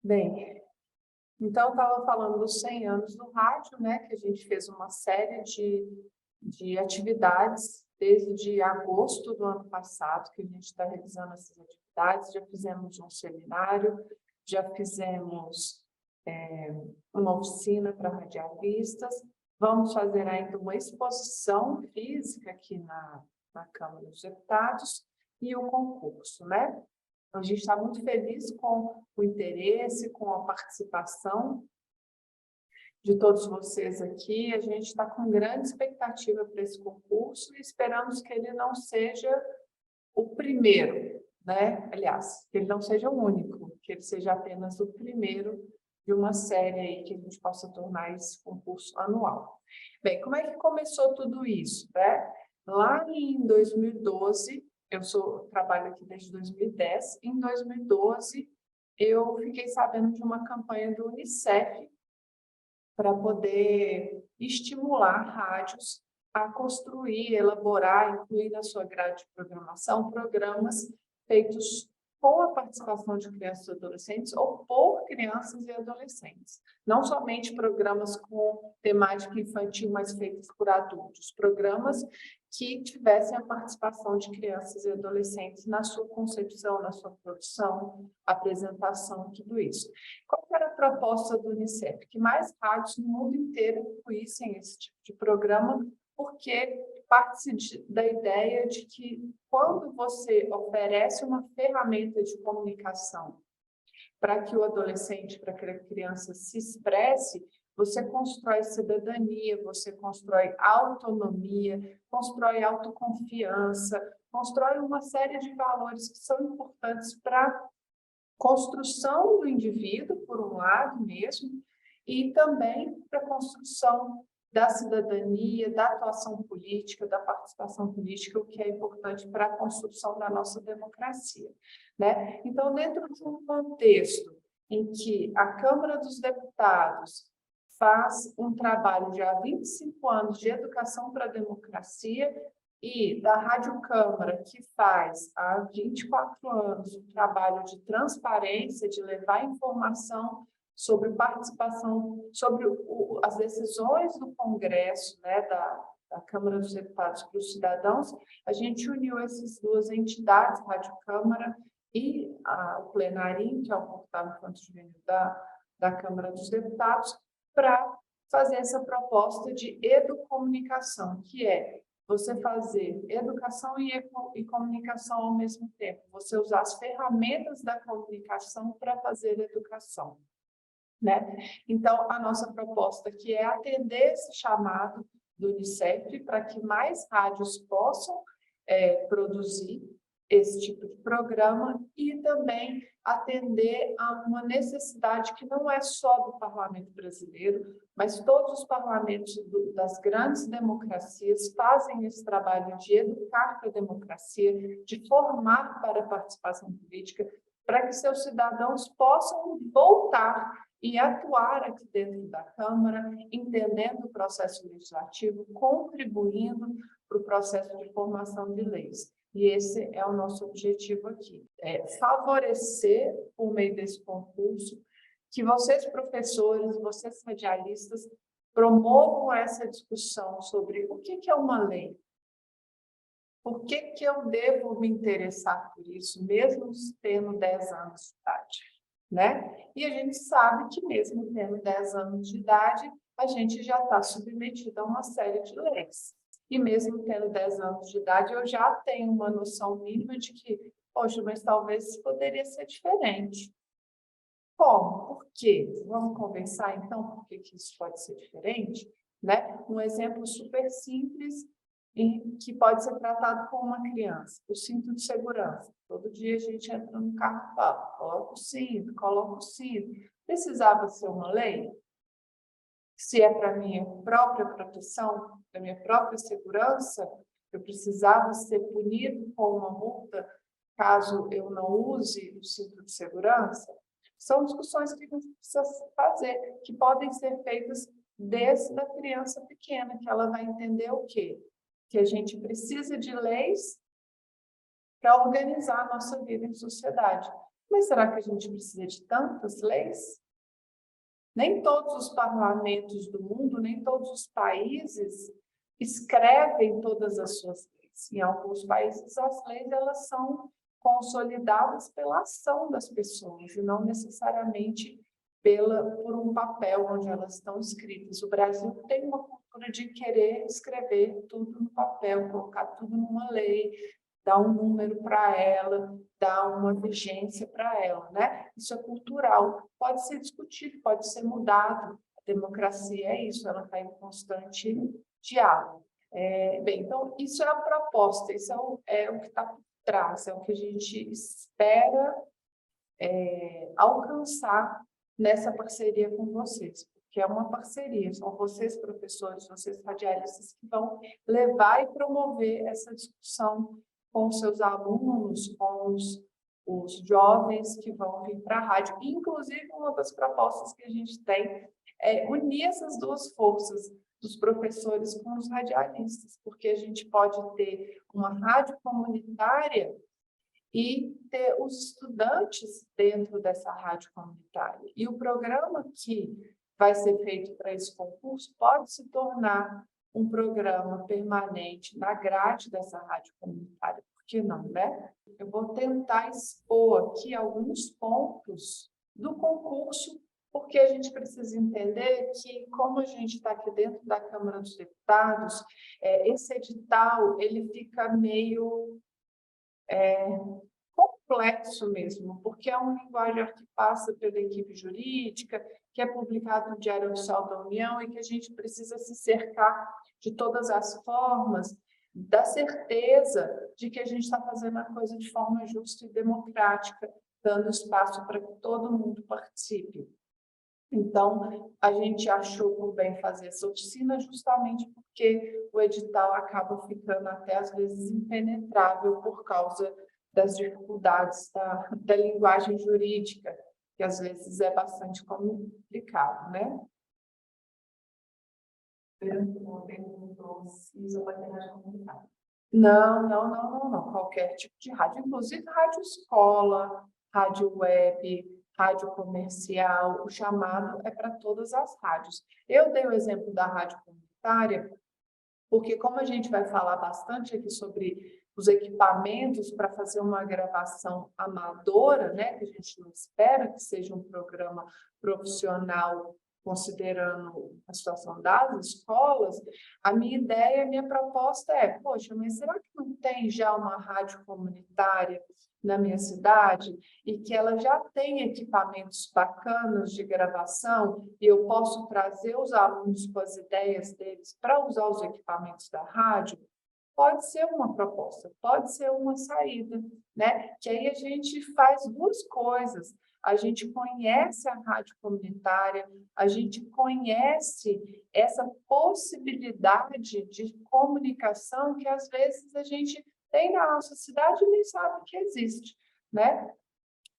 Bem, então estava falando dos 100 anos do rádio, né, que a gente fez uma série de atividades desde agosto do ano passado, que a gente está realizando essas atividades, já fizemos um seminário, já fizemos uma oficina para radialistas, vamos fazer ainda uma exposição física aqui na Câmara dos Deputados e o concurso, né? A gente está muito feliz com o interesse, com a participação de todos vocês aqui. A gente está com grande expectativa para esse concurso e esperamos que ele não seja o primeiro, né? Aliás, que ele não seja o único, que ele seja apenas o primeiro de uma série aí que a gente possa tornar esse concurso anual. Bem, como é que começou tudo isso, né? Lá em 2012, trabalho aqui desde 2010, em 2012 eu fiquei sabendo de uma campanha do Unicef para poder estimular rádios a construir, elaborar, incluir na sua grade de programação programas feitos com a participação de crianças e adolescentes ou por crianças e adolescentes. Não somente programas com temática infantil, mas feitos por adultos. Programas que tivessem a participação de crianças e adolescentes na sua concepção, na sua produção, apresentação, tudo isso. Qual era a proposta do Unicef? Que mais rádios no mundo inteiro incluíssem esse tipo de programa, porque parte da ideia de que quando você oferece uma ferramenta de comunicação para que o adolescente, para que a criança se expresse, você constrói cidadania, você constrói autonomia, constrói autoconfiança, constrói uma série de valores que são importantes para a construção do indivíduo, por um lado mesmo, e também para a construção da cidadania, da atuação política, da participação política, o que é importante para a construção da nossa democracia, né? Então, dentro de um contexto em que a Câmara dos Deputados faz um trabalho de há 25 anos de educação para a democracia e da Rádio Câmara, que faz há 24 anos um trabalho de transparência, de levar informação sobre participação, sobre as decisões do Congresso, né, da Câmara dos Deputados para os cidadãos, a gente uniu essas duas entidades, Rádio Câmara e o Plenarinho, que é o Portal Infanto Juvenil da Câmara dos Deputados, para fazer essa proposta de educomunicação, que é você fazer educação e comunicação ao mesmo tempo, você usar as ferramentas da comunicação para fazer educação, né? Então, a nossa proposta aqui é atender esse chamado do Unicef para que mais rádios possam produzir esse tipo de programa e também atender a uma necessidade que não é só do parlamento brasileiro, mas todos os parlamentos das grandes democracias fazem esse trabalho de educar para a democracia, de formar para a participação política, para que seus cidadãos possam voltar e atuar aqui dentro da Câmara, entendendo o processo legislativo, contribuindo para o processo de formação de leis. E esse é o nosso objetivo aqui, favorecer, por meio desse concurso, que vocês, professores, vocês radialistas, promovam essa discussão sobre o que é uma lei, por que eu devo me interessar por isso, mesmo tendo 10 anos de idade, né? E a gente sabe que mesmo tendo 10 anos de idade, a gente já está submetido a uma série de leis. E mesmo tendo 10 anos de idade, eu já tenho uma noção mínima de que, poxa, mas talvez poderia ser diferente. Como? Por quê? Vamos conversar, então, por que isso pode ser diferente? Né? Um exemplo super simples e que pode ser tratado com uma criança. O cinto de segurança. Todo dia a gente entra no carro e fala, coloca o cinto. Precisava ser uma lei? Se é para minha própria proteção, para minha própria segurança, eu precisava ser punido com uma multa caso eu não use o cinto de segurança? São discussões que a gente precisa fazer, que podem ser feitas desde a criança pequena, que ela vai entender o quê? Que a gente precisa de leis para organizar a nossa vida em sociedade. Mas será que a gente precisa de tantas leis? Nem todos os parlamentos do mundo, nem todos os países escrevem todas as suas leis. Em alguns países, as leis elas são consolidadas pela ação das pessoas e não necessariamente por um papel onde elas estão escritas. O Brasil tem uma cultura de querer escrever tudo no papel, colocar tudo numa lei, dar um número para ela, dar uma vigência para ela, né? Isso é cultural, pode ser discutido, pode ser mudado. A democracia é isso, ela está em constante diálogo. Bem, então, isso é a proposta, isso é o que está por trás, é o que a gente espera alcançar nessa parceria com vocês, porque é uma parceria, são vocês, professores, vocês radialistas, que vão levar e promover essa discussão com os seus alunos, com os jovens que vão vir para a rádio. Inclusive, uma das propostas que a gente tem é unir essas duas forças, dos professores com os radialistas, porque a gente pode ter uma rádio comunitária e ter os estudantes dentro dessa rádio comunitária. E o programa que vai ser feito para esse concurso pode se tornar um programa permanente na grade dessa rádio comunitária. Por que não, né? Eu vou tentar expor aqui alguns pontos do concurso, porque a gente precisa entender que, como a gente está aqui dentro da Câmara dos Deputados, esse edital ele fica meio complexo mesmo, porque é um linguajar que passa pela equipe jurídica, que é publicado no Diário Oficial da União e que a gente precisa se cercar de todas as formas, da certeza de que a gente está fazendo a coisa de forma justa e democrática, dando espaço para que todo mundo participe. Então, a gente achou por bem fazer essa oficina justamente porque o edital acaba ficando até, às vezes, impenetrável por causa das dificuldades da linguagem jurídica, que às vezes é bastante complicado, né? Não. Qualquer tipo de rádio, inclusive rádio escola, rádio web, rádio comercial, o chamado é para todas as rádios. Eu dei o exemplo da rádio comunitária, porque como a gente vai falar bastante aqui sobre os equipamentos para fazer uma gravação amadora, né, que a gente não espera que seja um programa profissional, considerando a situação das escolas, a minha ideia, a minha proposta é, poxa, mas será que não tem já uma rádio comunitária na minha cidade e que ela já tem equipamentos bacanas de gravação e eu posso trazer os alunos com as ideias deles para usar os equipamentos da rádio? Pode ser uma proposta, pode ser uma saída, né? Que aí a gente faz duas coisas. A gente conhece a rádio comunitária, a gente conhece essa possibilidade de comunicação que às vezes a gente tem na nossa cidade e nem sabe que existe, né?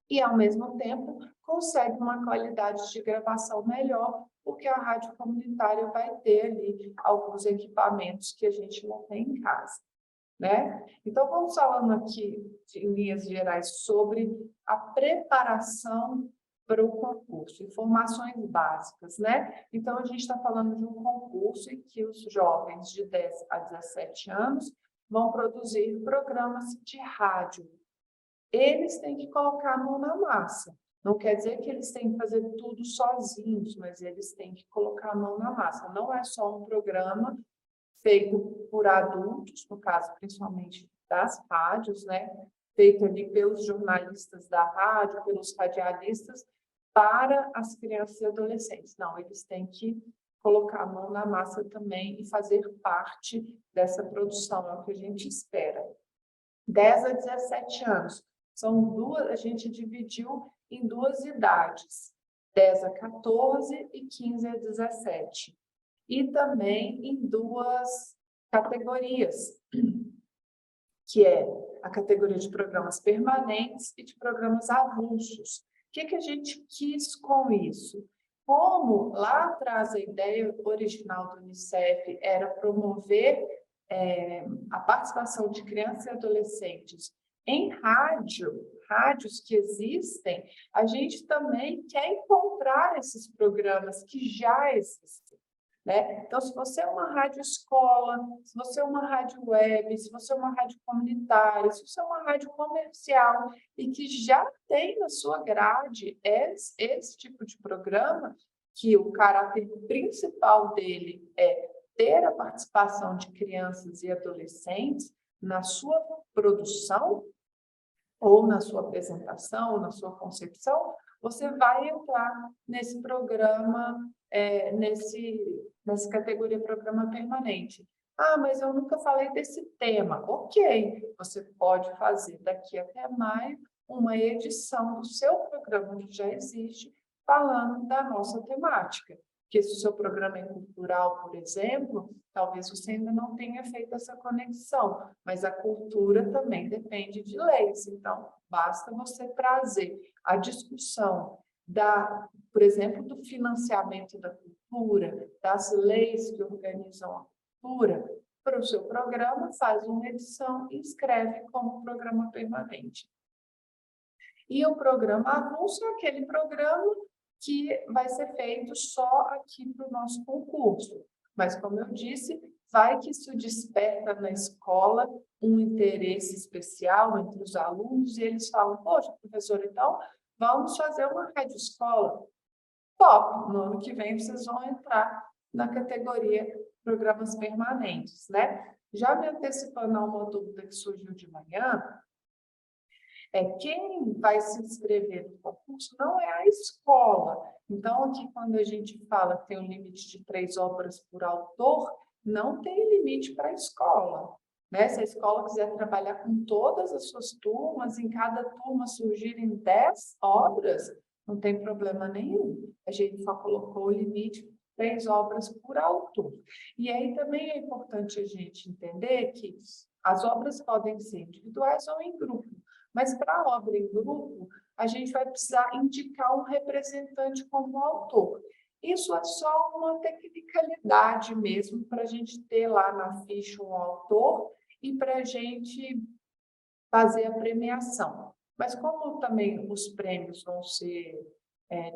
E, ao mesmo tempo, consegue uma qualidade de gravação melhor, porque a rádio comunitária vai ter ali alguns equipamentos que a gente não tem em casa, né? Então, vamos falando aqui, em linhas gerais, sobre a preparação para o concurso, informações básicas, né? Então, a gente está falando de um concurso em que os jovens de 10 a 17 anos vão produzir programas de rádio. Eles têm que colocar a mão na massa. Não quer dizer que eles têm que fazer tudo sozinhos, mas eles têm que colocar a mão na massa. Não é só um programa feito por adultos, no caso, principalmente das rádios, né? Feito ali pelos jornalistas da rádio, pelos radialistas, para as crianças e adolescentes. Não, eles têm que colocar a mão na massa também e fazer parte dessa produção, é o que a gente espera. 10 a 17 anos. São duas, a gente dividiu em duas idades, 10 a 14 e 15 a 17. E também em duas categorias, que é a categoria de programas permanentes e de programas avulsos. O que a gente quis com isso? Como lá atrás a ideia original do Unicef era promover a participação de crianças e adolescentes em rádio, rádios que existem, a gente também quer encontrar esses programas que já existem, né? Então, se você é uma rádio escola, se você é uma rádio web, se você é uma rádio comunitária, se você é uma rádio comercial e que já tem na sua grade esse tipo de programa, que o caráter principal dele é ter a participação de crianças e adolescentes na sua produção, ou na sua apresentação, ou na sua concepção, você vai entrar nesse programa, nessa categoria programa permanente. Ah, mas eu nunca falei desse tema. Ok, você pode fazer daqui até maio uma edição do seu programa que já existe, falando da nossa temática. Porque se o seu programa é cultural, por exemplo, talvez você ainda não tenha feito essa conexão, mas a cultura também depende de leis. Então, basta você trazer a discussão por exemplo, do financiamento da cultura, das leis que organizam a cultura, para o seu programa, faz uma edição e escreve como programa permanente. E o programa avulso é aquele programa que vai ser feito só aqui para o nosso concurso. Mas, como eu disse, vai que isso desperta na escola um interesse especial entre os alunos e eles falam, poxa, professor, então vamos fazer uma rádio escola. Top! No ano que vem vocês vão entrar na categoria programas permanentes, né? Já me antecipando a uma dúvida que surgiu de manhã, quem vai se inscrever no concurso não é a escola. Então, aqui, quando a gente fala que tem um limite de 3 obras por autor, não tem limite para a escola, né? Se a escola quiser trabalhar com todas as suas turmas, em cada turma surgirem 10 obras, não tem problema nenhum. A gente só colocou o limite 3 obras por autor. E aí também é importante a gente entender que as obras podem ser individuais ou em grupo. Mas para a obra em grupo, a gente vai precisar indicar um representante como autor. Isso é só uma tecnicalidade mesmo para a gente ter lá na ficha um autor e para a gente fazer a premiação. Mas como também os prêmios vão ser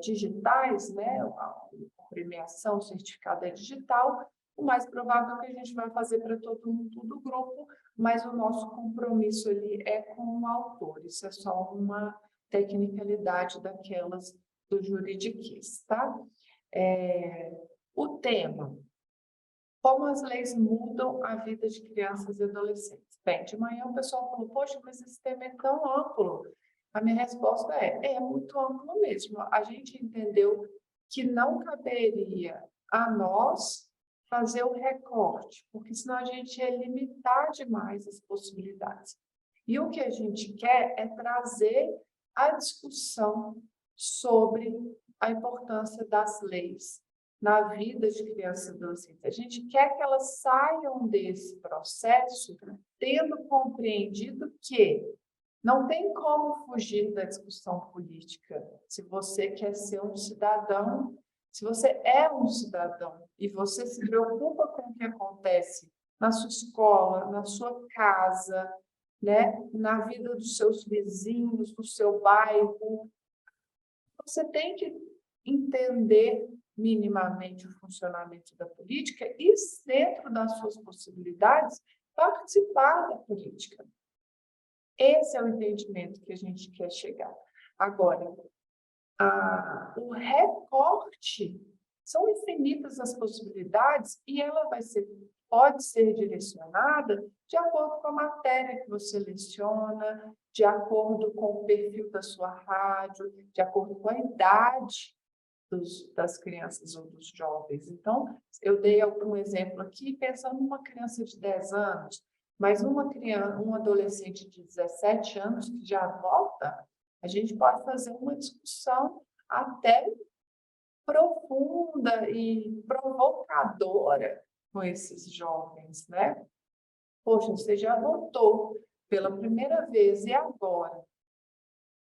digitais, né? A premiação, o certificado é digital, o mais provável é que a gente vai fazer para todo mundo do grupo, mas o nosso compromisso ali é com o autor. Isso é só uma tecnicalidade daquelas do juridiquês, tá? O tema. Como as leis mudam a vida de crianças e adolescentes? Bem, de manhã o pessoal falou, poxa, mas esse tema é tão amplo. A minha resposta é muito amplo mesmo. A gente entendeu que não caberia a nós fazer o recorte, porque senão a gente ia limitar demais as possibilidades. E o que a gente quer é trazer a discussão sobre a importância das leis na vida de crianças e adolescentes. A gente quer que elas saiam desse processo tendo compreendido que não tem como fugir da discussão política. Se você quer ser um cidadão, se você é um cidadão e você se preocupa com o que acontece na sua escola, na sua casa, né, na vida dos seus vizinhos, no seu bairro, você tem que entender minimamente o funcionamento da política e, dentro das suas possibilidades, participar da política. Esse é o entendimento que a gente quer chegar. Agora, o recorte, são infinitas as possibilidades e ela pode ser direcionada de acordo com a matéria que você leciona, de acordo com o perfil da sua rádio, de acordo com a idade das crianças ou dos jovens. Então, eu dei algum exemplo aqui, pensando numa criança de 10 anos, mas um adolescente de 17 anos que já vota, a gente pode fazer uma discussão até profunda e provocadora com esses jovens, né? Poxa, você já votou pela primeira vez, e agora? O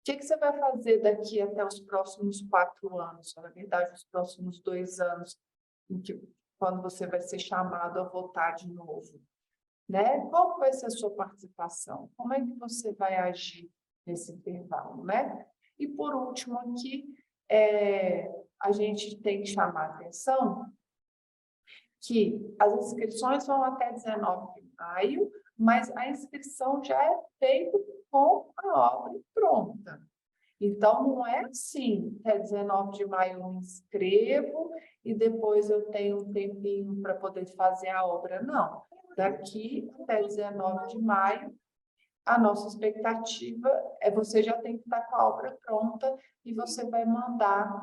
que você vai fazer daqui até os próximos 4 anos, ou, na verdade, os próximos 2 anos, quando você vai ser chamado a votar de novo? Né? Qual vai ser a sua participação? Como é que você vai agir nesse intervalo, né? E por último aqui, a gente tem que chamar a atenção que as inscrições vão até 19 de maio, mas a inscrição já é feita com a obra pronta. Então, não é assim, até 19 de maio eu me inscrevo e depois eu tenho um tempinho para poder fazer a obra. Não. Daqui até 19 de maio, a nossa expectativa é você já tem que estar com a obra pronta e você vai mandar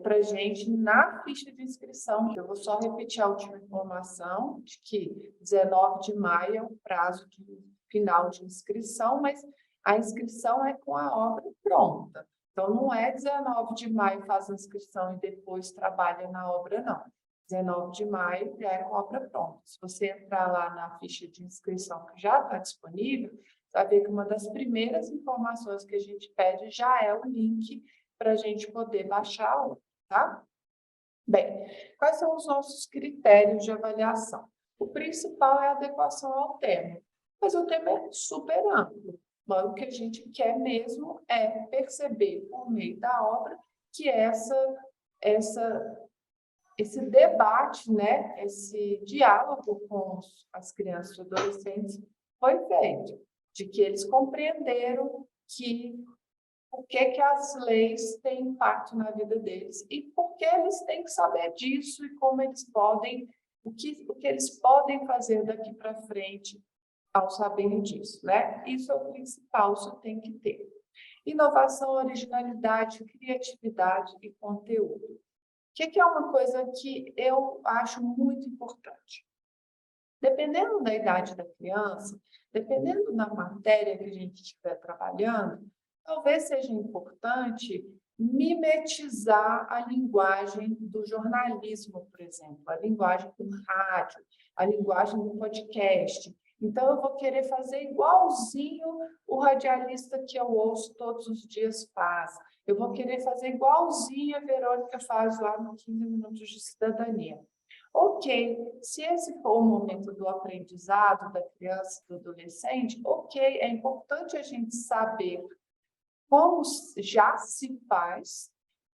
para a gente na ficha de inscrição. Eu vou só repetir a última informação de que 19 de maio é o prazo final de inscrição, mas a inscrição é com a obra pronta. Então, não é 19 de maio faz a inscrição e depois trabalha na obra, não. 19 de maio já é com a obra pronta. Se você entrar lá na ficha de inscrição que já está disponível, você vai ver que uma das primeiras informações que a gente pede já é o link para a gente poder baixar a obra, tá? Bem, quais são os nossos critérios de avaliação? O principal é a adequação ao tema, mas o tema é super amplo. Mas o que a gente quer mesmo é perceber, por meio da obra, que esse debate, né, esse diálogo com as crianças e adolescentes foi feito, de que eles compreenderam que por que as leis têm impacto na vida deles e por que eles têm que saber disso e como eles podem, o que eles podem fazer daqui para frente ao saberem disso, né? Isso é o principal, isso tem que ter. Inovação, originalidade, criatividade e conteúdo. O que é uma coisa que eu acho muito importante? Dependendo da idade da criança, dependendo da matéria que a gente estiver trabalhando, talvez seja importante mimetizar a linguagem do jornalismo, por exemplo, a linguagem do rádio, a linguagem do podcast. Então, eu vou querer fazer igualzinho o radialista que eu ouço todos os dias faz. Eu vou querer fazer igualzinho a Verônica faz lá no 15 Minutos de Cidadania. Ok, se esse for o momento do aprendizado da criança e do adolescente, ok, é importante a gente saber como já se faz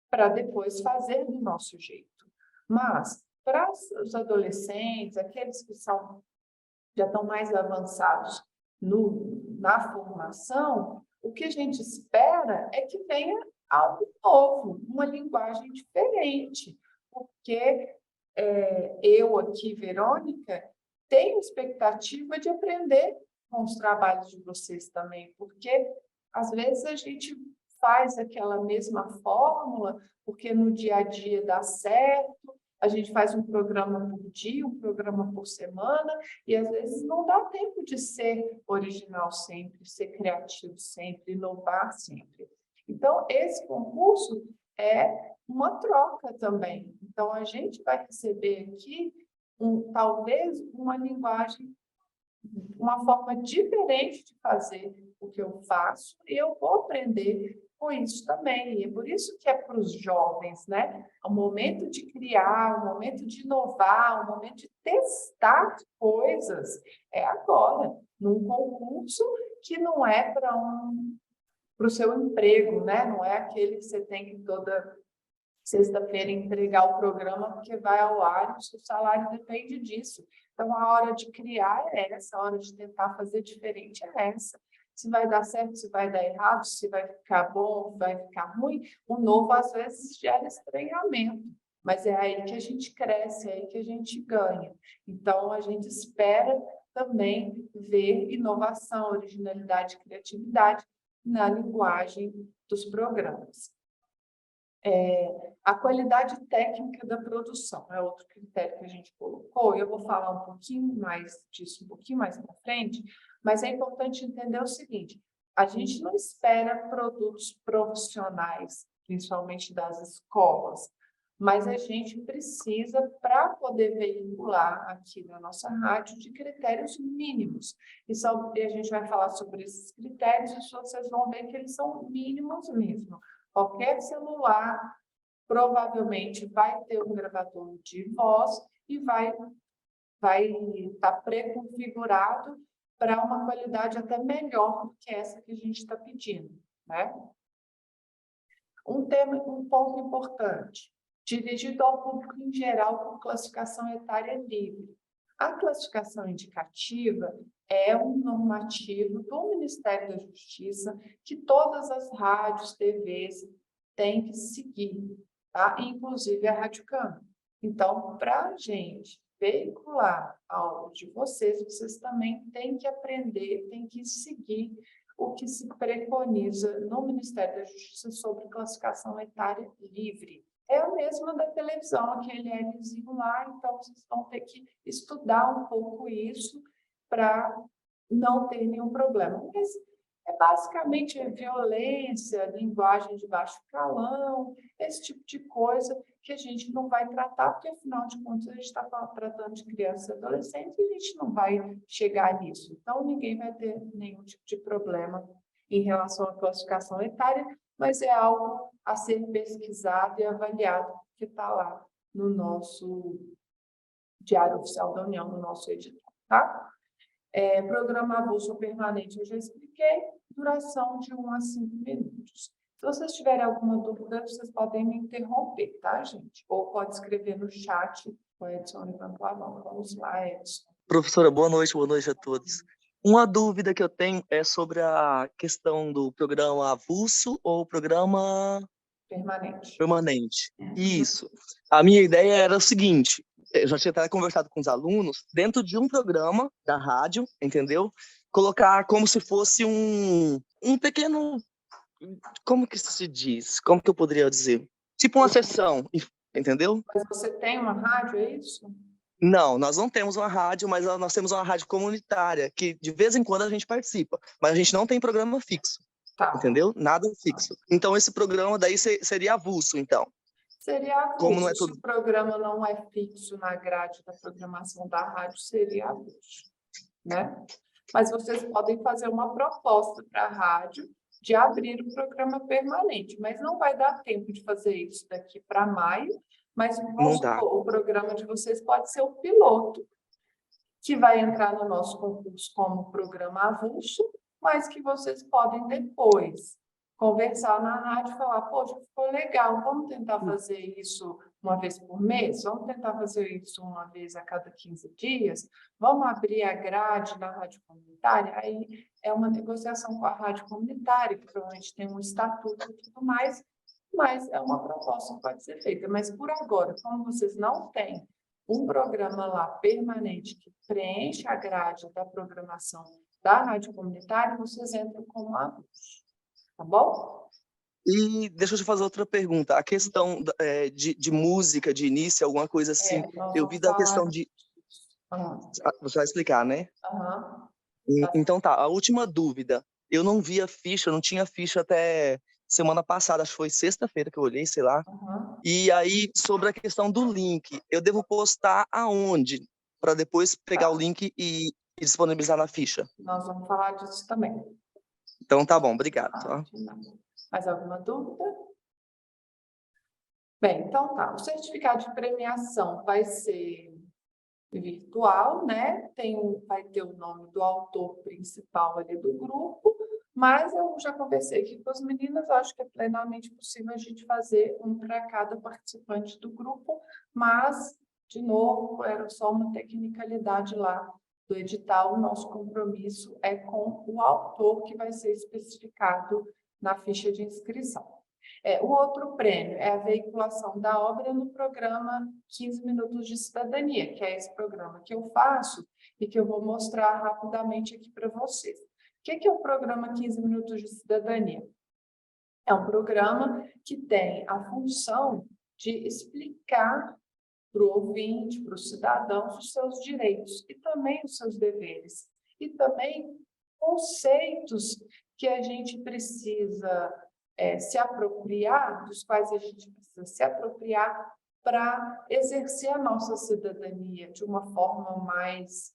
para depois fazer do nosso jeito. Mas, para os adolescentes, aqueles que já estão mais avançados na formação, o que a gente espera é que venha algo novo, uma linguagem diferente, porque eu aqui, Verônica, tenho expectativa de aprender com os trabalhos de vocês também, porque às vezes a gente faz aquela mesma fórmula, porque no dia a dia dá certo, a gente faz um programa por dia, um programa por semana, e às vezes não dá tempo de ser original sempre, ser criativo sempre, inovar sempre. Então, esse concurso é uma troca também. Então, a gente vai receber aqui, talvez, uma linguagem, uma forma diferente de fazer o que eu faço, e eu vou aprender com isso também. E é por isso que é para os jovens, né? O momento de criar, o momento de inovar, o momento de testar coisas é agora, num concurso que não é para o seu emprego, né? Não é aquele que você tem que toda sexta-feira entregar o programa porque vai ao ar, o seu salário depende disso. Então, a hora de criar é essa, a hora de tentar fazer diferente é essa. Se vai dar certo, se vai dar errado, se vai ficar bom, vai ficar ruim, o novo às vezes gera estranhamento, mas é aí que a gente cresce, é aí que a gente ganha. Então, a gente espera também ver inovação, originalidade, criatividade na linguagem dos programas. A qualidade técnica da produção é outro critério que a gente colocou, e eu vou falar um pouquinho mais disso, um pouquinho mais para frente, mas é importante entender o seguinte, a gente não espera produtos profissionais, principalmente das escolas, mas a gente precisa, para poder veicular aqui na nossa rádio, de critérios mínimos. E a gente vai falar sobre esses critérios e vocês vão ver que eles são mínimos mesmo. Qualquer celular provavelmente vai ter um gravador de voz e vai estar pré-configurado para uma qualidade até melhor do que essa que a gente está pedindo, né? Um ponto importante, dirigido ao público em geral com classificação etária livre. A classificação indicativa é um normativo do Ministério da Justiça que todas as rádios, TVs têm que seguir, tá? Inclusive a Rádio Câmara. Então, para a gente veicular algo de vocês, vocês também têm que aprender, têm que seguir o que se preconiza no Ministério da Justiça sobre classificação etária livre. É a mesma da televisão, aquele Lzinho lá, então vocês vão ter que estudar um pouco isso para não ter nenhum problema. Mas é basicamente violência, linguagem de baixo calão, esse tipo de coisa que a gente não vai tratar, porque afinal de contas a gente está tratando de crianças e adolescentes e a gente não vai chegar nisso. Então ninguém vai ter nenhum tipo de problema em relação à classificação etária, mas é algo a ser pesquisado e avaliado, que está lá no nosso Diário Oficial da União, no nosso edital, tá? Programa avulso permanente, eu já expliquei, duração de 1 a 5 minutos. Se vocês tiverem alguma dúvida, vocês podem me interromper, tá, gente? Ou pode escrever no chat, o Edson levantou a mão. Vamos lá, Edson. Professora, boa noite a todos. Uma dúvida que eu tenho é sobre a questão do programa avulso ou programa permanente. Isso. A minha ideia era o seguinte, eu já tinha até conversado com os alunos, dentro de um programa da rádio, entendeu? Colocar como se fosse um pequeno... Como que se diz? Como que eu poderia dizer? Tipo uma sessão, entendeu? Mas você tem uma rádio, é isso? Não, nós não temos uma rádio, mas nós temos uma rádio comunitária, que de vez em quando a gente participa, mas a gente não tem programa fixo, Tá. entendeu? Nada fixo. Então, esse programa daí seria avulso, então. Seria avulso. Como não é Se tudo... o programa não é fixo na grade da programação da rádio, seria avulso, né? Mas vocês podem fazer uma proposta para a rádio de abrir o programa permanente, mas não vai dar tempo de fazer isso daqui para maio, mas vamos supor, o programa de vocês pode ser o piloto, que vai entrar no nosso concurso como programa avulso, mas que vocês podem depois conversar na rádio e falar, poxa, ficou legal, vamos tentar fazer isso uma vez por mês? Vamos tentar fazer isso uma vez a cada 15 dias? Vamos abrir a grade na rádio comunitária? Aí é uma negociação com a rádio comunitária, que provavelmente tem um estatuto e tudo mais, mas é uma proposta que pode ser feita. Mas por agora, como vocês não têm um programa lá permanente que preenche a grade da programação da rádio comunitária, vocês entram como avulso. Tá bom? E deixa eu te fazer outra pergunta. A questão de música, de início, alguma coisa assim, eu vi da questão de... Você vai explicar, né? Então tá, a última dúvida. Eu não vi a ficha, eu não tinha ficha até semana passada, acho que foi sexta-feira que eu olhei, sei lá. E aí, sobre a questão do link, eu devo postar aonde? Para depois pegar o link e disponibilizar na ficha. Nós vamos falar disso também. Então tá bom, obrigado. Mais alguma dúvida? Bem, então tá. O certificado de premiação vai ser virtual, né? Vai ter o nome do autor principal ali do grupo, mas eu já conversei aqui com as meninas, acho que é plenamente possível a gente fazer um para cada participante do grupo, mas, de novo, era só uma tecnicalidade lá do edital, o nosso compromisso é com o autor que vai ser especificado na ficha de inscrição. O outro prêmio é a veiculação da obra no programa 15 Minutos de Cidadania, que é esse programa que eu faço e que eu vou mostrar rapidamente aqui para vocês. O que é o programa 15 Minutos de Cidadania? É um programa que tem a função de explicar para o ouvinte, para os cidadãos, os seus direitos e também os seus deveres. E também conceitos que a gente precisa se apropriar, dos quais a gente precisa se apropriar para exercer a nossa cidadania de uma forma mais,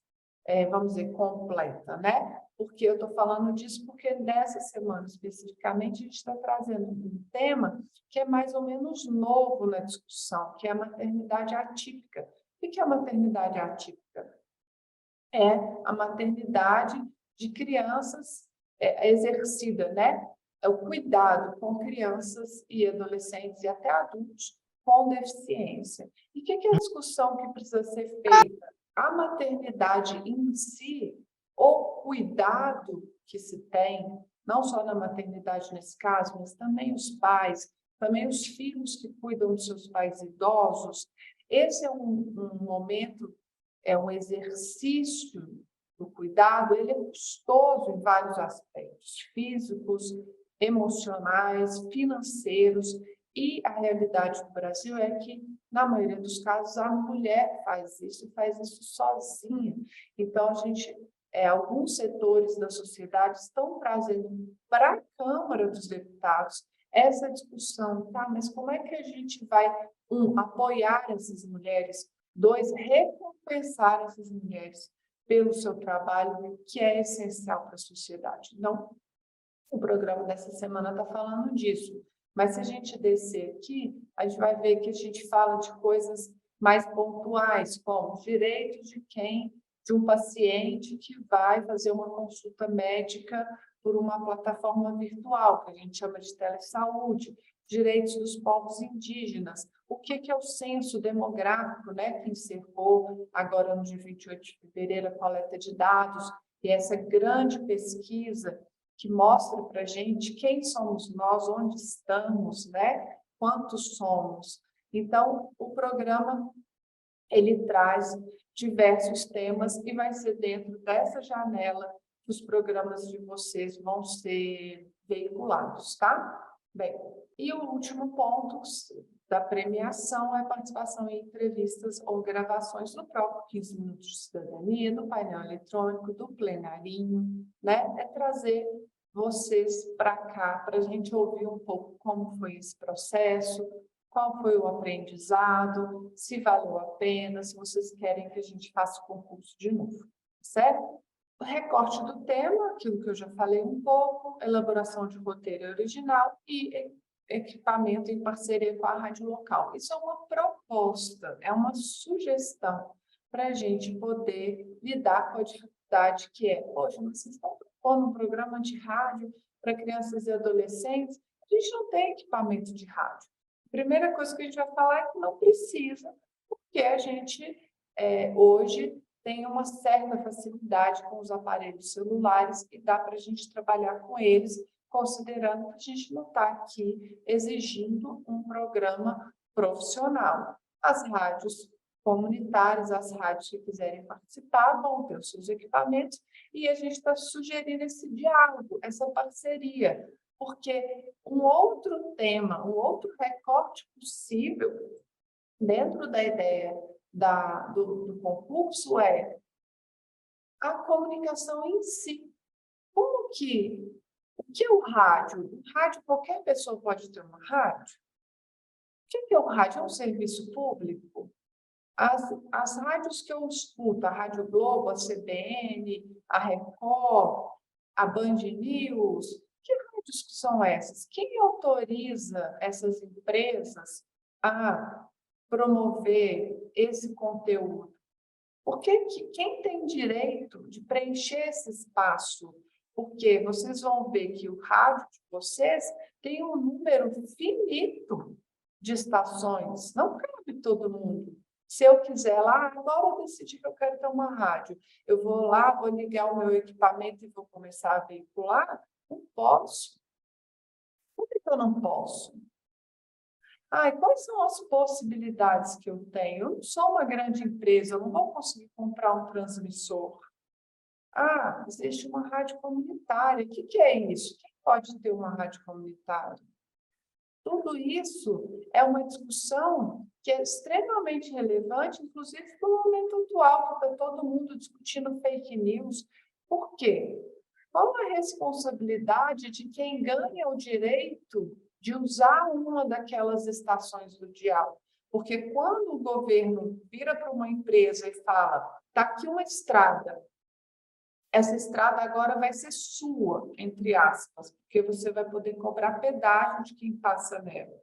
vamos dizer, completa, né? Porque eu estou falando disso porque nessa semana, especificamente, a gente está trazendo um tema que é mais ou menos novo na discussão, que é a maternidade atípica. O que é a maternidade atípica? É a maternidade de crianças exercida, né? É o cuidado com crianças e adolescentes e até adultos com deficiência. E o que é a discussão que precisa ser feita? A maternidade em si, o cuidado que se tem, não só na maternidade nesse caso, mas também os pais, também os filhos que cuidam dos seus pais idosos, esse é um momento, é um exercício do cuidado, ele é custoso em vários aspectos, físicos, emocionais, financeiros, e a realidade do Brasil é que, na maioria dos casos, a mulher faz isso sozinha. Então, alguns setores da sociedade estão trazendo para a Câmara dos Deputados essa discussão, tá? Mas como é que a gente vai, apoiar essas mulheres, 2, recompensar essas mulheres pelo seu trabalho, que é essencial para a sociedade. Então, o programa dessa semana está falando disso. Mas se a gente descer aqui, a gente vai ver que a gente fala de coisas mais pontuais, como direitos de um paciente que vai fazer uma consulta médica por uma plataforma virtual, que a gente chama de telesaúde, direitos dos povos indígenas, o que é o censo demográfico, né, que encerrou agora no dia 28 de fevereiro a coleta de dados, e essa grande pesquisa que mostra para a gente quem somos nós, onde estamos, né, quantos somos. Então, o programa, ele traz diversos temas e vai ser dentro dessa janela que os programas de vocês vão ser veiculados, tá? Bem, e o último ponto da premiação é a participação em entrevistas ou gravações do próprio 15 Minutos de Cidadania, do painel eletrônico, do plenarinho, né? É trazer vocês para cá, para a gente ouvir um pouco como foi esse processo, qual foi o aprendizado, se valeu a pena, se vocês querem que a gente faça o concurso de novo, certo? O recorte do tema, aquilo que eu já falei um pouco, elaboração de roteiro original e equipamento em parceria com a rádio local. Isso é uma proposta, é uma sugestão para a gente poder lidar com a dificuldade que é, poxa, mas vocês estão propondo um programa de rádio para crianças e adolescentes, a gente não tem equipamento de rádio. A primeira coisa que a gente vai falar é que não precisa, porque a gente hoje tem uma certa facilidade com os aparelhos celulares e dá para a gente trabalhar com eles, considerando que a gente não está aqui exigindo um programa profissional. As rádios comunitárias, as rádios que quiserem participar vão ter os seus equipamentos e a gente está sugerindo esse diálogo, essa parceria, porque um outro tema, um outro recorte possível dentro da ideia do concurso é a comunicação em si. O que é o rádio? O rádio, qualquer pessoa pode ter uma rádio? O que é o rádio? É um serviço público? As rádios que eu escuto, a Rádio Globo, a CBN, a Record, a Band News, que rádios que são essas? Quem autoriza essas empresas a promover esse conteúdo? Porque quem tem direito de preencher esse espaço? Porque vocês vão ver que o rádio de vocês tem um número finito de estações, não cabe todo mundo. Se eu quiser lá, agora eu decidi que eu quero ter uma rádio, eu vou lá, vou ligar o meu equipamento e vou começar a veicular? Não posso. Por que eu não posso? Quais são as possibilidades que eu tenho? Eu não sou uma grande empresa, eu não vou conseguir comprar um transmissor. Existe uma rádio comunitária. O que é isso? Quem pode ter uma rádio comunitária? Tudo isso é uma discussão que é extremamente relevante, inclusive para o momento atual, que está todo mundo discutindo fake news. Por quê? Qual a responsabilidade de quem ganha o direito de usar uma daquelas estações do dial? Porque quando o governo vira para uma empresa e fala, está aqui uma estrada, essa estrada agora vai ser sua, entre aspas, porque você vai poder cobrar pedágio de quem passa nela.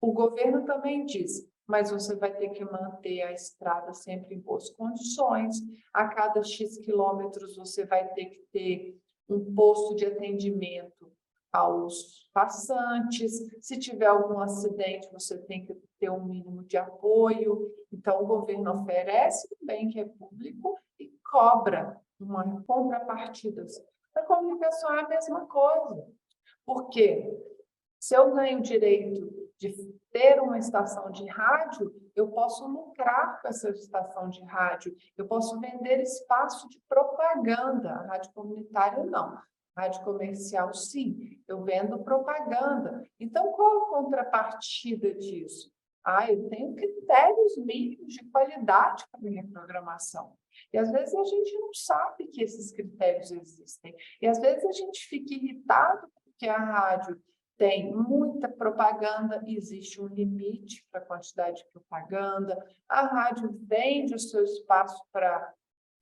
O governo também diz, mas você vai ter que manter a estrada sempre em boas condições. A cada X quilômetros você vai ter que ter um posto de atendimento aos passantes. Se tiver algum acidente, você tem que ter um mínimo de apoio. Então, o governo oferece um bem que é público e cobra uma contrapartida. A comunicação é a mesma coisa. Por quê? Se eu ganho o direito de ter uma estação de rádio, eu posso lucrar com essa estação de rádio, eu posso vender espaço de propaganda. A rádio comunitária, não. A rádio comercial, sim. Eu vendo propaganda. Então, qual a contrapartida disso? Eu tenho critérios mínimos de qualidade para a minha programação. E, às vezes, a gente não sabe que esses critérios existem. E, às vezes, a gente fica irritado porque a rádio tem muita propaganda, existe um limite para a quantidade de propaganda. A rádio vende o seu espaço para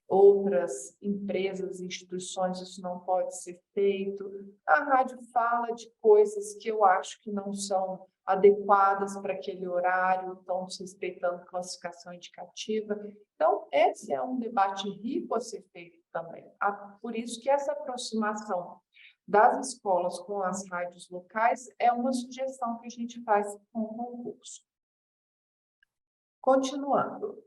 outras empresas, instituições, isso não pode ser feito. A rádio fala de coisas que eu acho que não são adequadas para aquele horário, estão desrespeitando classificação indicativa. Então, esse é um debate rico a ser feito também. Por isso que essa aproximação das escolas com as rádios locais é uma sugestão que a gente faz com o concurso. Continuando.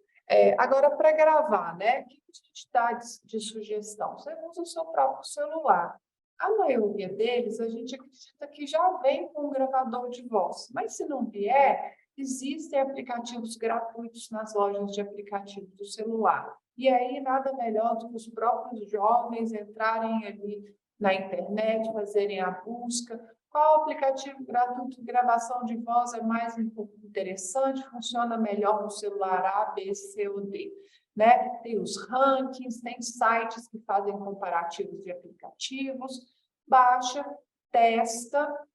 Agora, para gravar, né? O que a gente dá de sugestão? Você usa o seu próprio celular. A maioria deles, a gente acredita que já vem com um gravador de voz. Mas, se não vier, existem aplicativos gratuitos nas lojas de aplicativos do celular. E aí, nada melhor do que os próprios jovens entrarem ali na internet, fazerem a busca. Qual aplicativo gratuito de gravação de voz é mais interessante, funciona melhor no celular A, B, C ou D? Né? Tem os rankings, tem sites que fazem comparativos de aplicativos, baixa, testa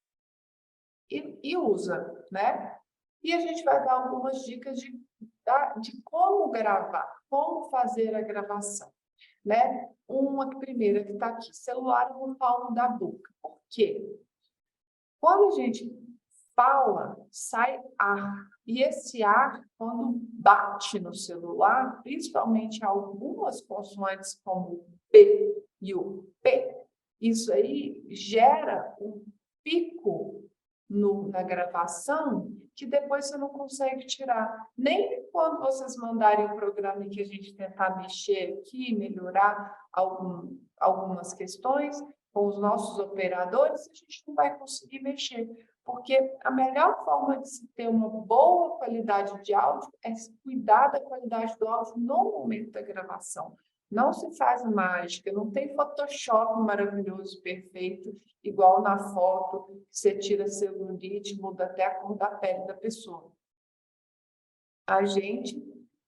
e usa, né? E a gente vai dar algumas dicas de como gravar, como fazer a gravação, né? Uma primeira que está aqui, celular no palmo da boca. Por quê? Quando a gente fala, sai ar. E esse ar, quando bate no celular, principalmente algumas consoantes como o B e o P, isso aí gera um pico na gravação que depois você não consegue tirar. Nem quando vocês mandarem o programa que a gente tentar mexer aqui, melhorar algumas questões com os nossos operadores, a gente não vai conseguir mexer. Porque a melhor forma de se ter uma boa qualidade de áudio é cuidar da qualidade do áudio no momento da gravação. Não se faz mágica, não tem Photoshop maravilhoso, perfeito, igual na foto, que você tira celulite, muda até a cor da pele da pessoa. A gente,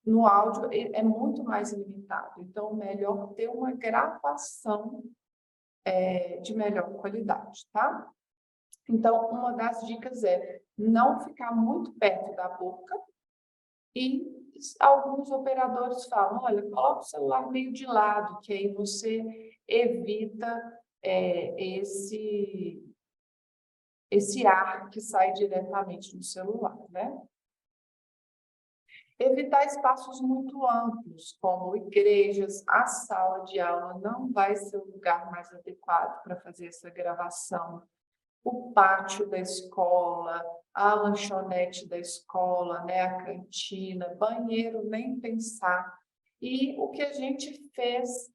no áudio, é muito mais limitado. Então, melhor ter uma gravação de melhor qualidade, tá? Então, uma das dicas é não ficar muito perto da boca e alguns operadores falam, olha, coloca o celular meio de lado, que aí você evita esse ar que sai diretamente do celular, né? Evitar espaços muito amplos, como igrejas, a sala de aula não vai ser o lugar mais adequado para fazer essa gravação. O pátio da escola, a lanchonete da escola, né, a cantina, banheiro, nem pensar. E o que a gente fez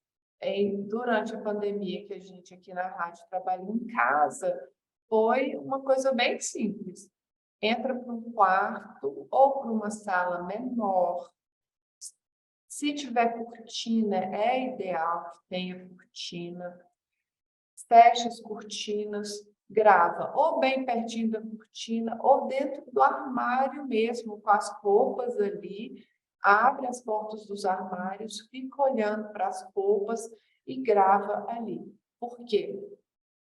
durante a pandemia, que a gente aqui na rádio trabalhou em casa, foi uma coisa bem simples. Entra para um quarto ou para uma sala menor. Se tiver cortina, é ideal que tenha cortina. Fecha as cortinas, grava ou bem pertinho da cortina ou dentro do armário mesmo, com as roupas ali. Abre as portas dos armários, fica olhando para as roupas e grava ali. Por quê?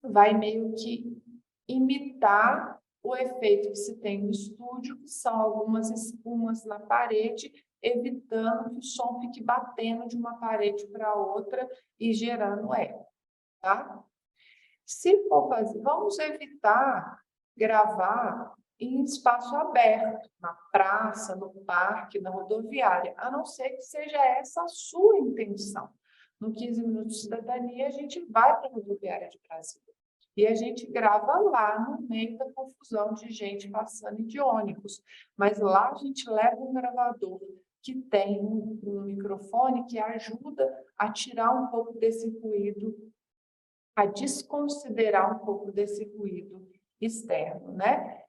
Vai meio que imitar o efeito que se tem no estúdio, que são algumas espumas na parede, evitando que o som fique batendo de uma parede para outra e gerando eco, tá? Se for fazer, vamos evitar gravar em espaço aberto, na praça, no parque, na rodoviária, a não ser que seja essa a sua intenção. No 15 Minutos de Cidadania, a gente vai para a rodoviária de Brasília. E a gente grava lá, no meio da confusão de gente passando de ônibus. Mas lá a gente leva um gravador que tem um microfone que ajuda a tirar um pouco desse ruído, a desconsiderar um pouco desse ruído externo, né?